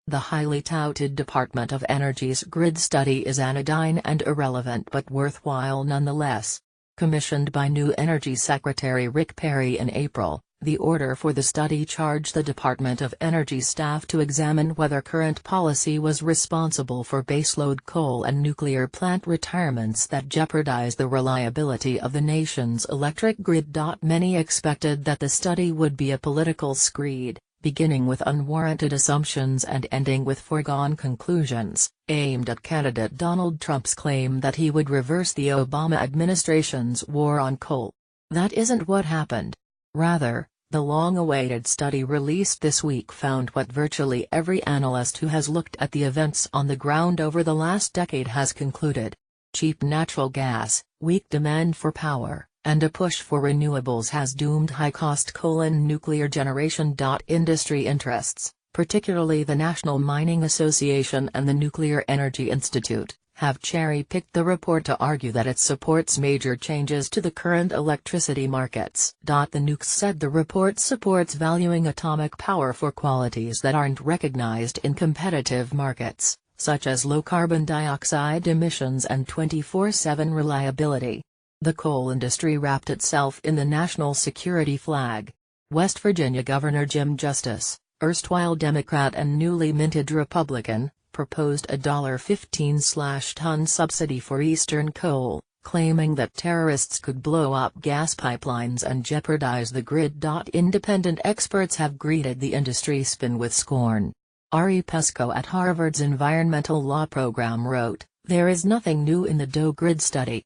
The highly touted Department of Energy's grid study is anodyne and irrelevant but worthwhile nonetheless. Commissioned by new Energy Secretary Rick Perry in April, the order for the study charged the Department of Energy staff to examine whether current policy was responsible for baseload coal and nuclear plant retirements that jeopardize the reliability of the nation's electric grid. Many expected that the study would be a political screed, beginning with unwarranted assumptions and ending with foregone conclusions, aimed at candidate Donald Trump's claim that he would reverse the Obama administration's war on coal. That isn't what happened. Rather, the long-awaited study released this week found what virtually every analyst who has looked at the events on the ground over the last decade has concluded. Cheap natural gas, weak demand for power, and a push for renewables has doomed high-cost coal and nuclear generation. Industry interests, particularly the National Mining Association and the Nuclear Energy Institute, have cherry-picked the report to argue that it supports major changes to the current electricity markets. The Nukes said the report supports valuing atomic power for qualities that aren't recognized in competitive markets, such as low carbon dioxide emissions and 24/7 reliability. The coal industry wrapped itself in the national security flag. West Virginia Governor Jim Justice, erstwhile Democrat and newly minted Republican, proposed a $15/ton subsidy for Eastern coal, claiming that terrorists could blow up gas pipelines and jeopardize the grid. Independent experts have greeted the industry spin with scorn. Ari Pesco at Harvard's environmental law program wrote, "There is nothing new in the DOE grid study."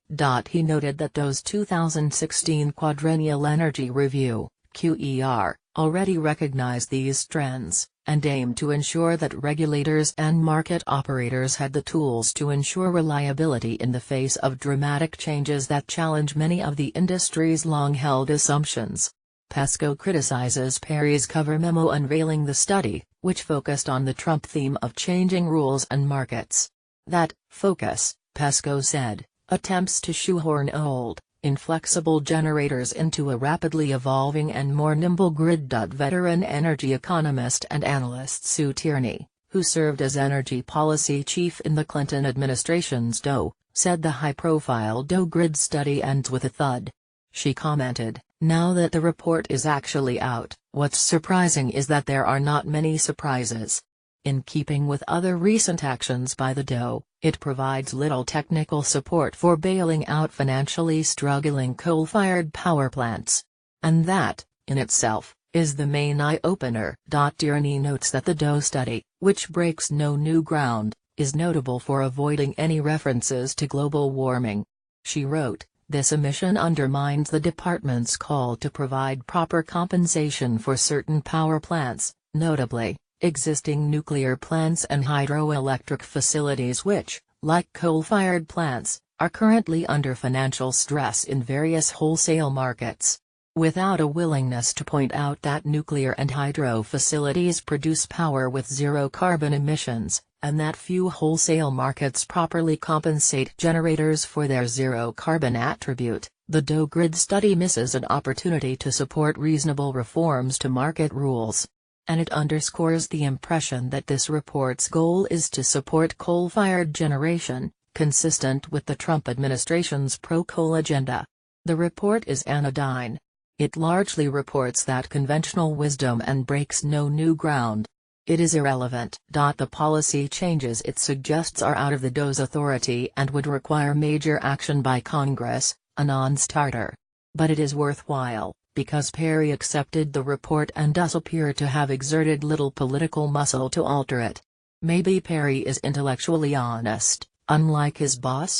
He noted that DOE's 2016 Quadrennial Energy Review, QER, already recognized these trends, and aimed to ensure that regulators and market operators had the tools to ensure reliability in the face of dramatic changes that challenge many of the industry's long-held assumptions. Pesco criticizes Perry's cover memo unveiling the study, which focused on the Trump theme of changing rules and markets. That focus, Pesco said, attempts to shoehorn old, inflexible generators into a rapidly evolving and more nimble grid. Veteran energy economist and analyst Sue Tierney, who served as energy policy chief in the Clinton administration's DOE, said the high-profile DOE grid study ends with a thud. She commented, "Now that the report is actually out, what's surprising is that there are not many surprises." In keeping with other recent actions by the DOE, it provides little technical support for bailing out financially struggling coal-fired power plants. And that, in itself, is the main eye-opener. Tierney notes that the DOE study, which breaks no new ground, is notable for avoiding any references to global warming. She wrote, "This omission undermines the department's call to provide proper compensation for certain power plants, notably existing nuclear plants and hydroelectric facilities which, like coal-fired plants, are currently under financial stress in various wholesale markets." Without a willingness to point out that nuclear and hydro facilities produce power with zero carbon emissions, and that few wholesale markets properly compensate generators for their zero carbon attribute, the DOE grid study misses an opportunity to support reasonable reforms to market rules. And it underscores the impression that this report's goal is to support coal-fired generation, consistent with the Trump administration's pro-coal agenda. The report is anodyne. It largely reports that conventional wisdom and breaks no new ground. It is irrelevant. The policy changes it suggests are out of the DOE's authority and would require major action by Congress, a non-starter. But it is worthwhile, because Perry accepted the report and does appear to have exerted little political muscle to alter it. Maybe Perry is intellectually honest, unlike his boss?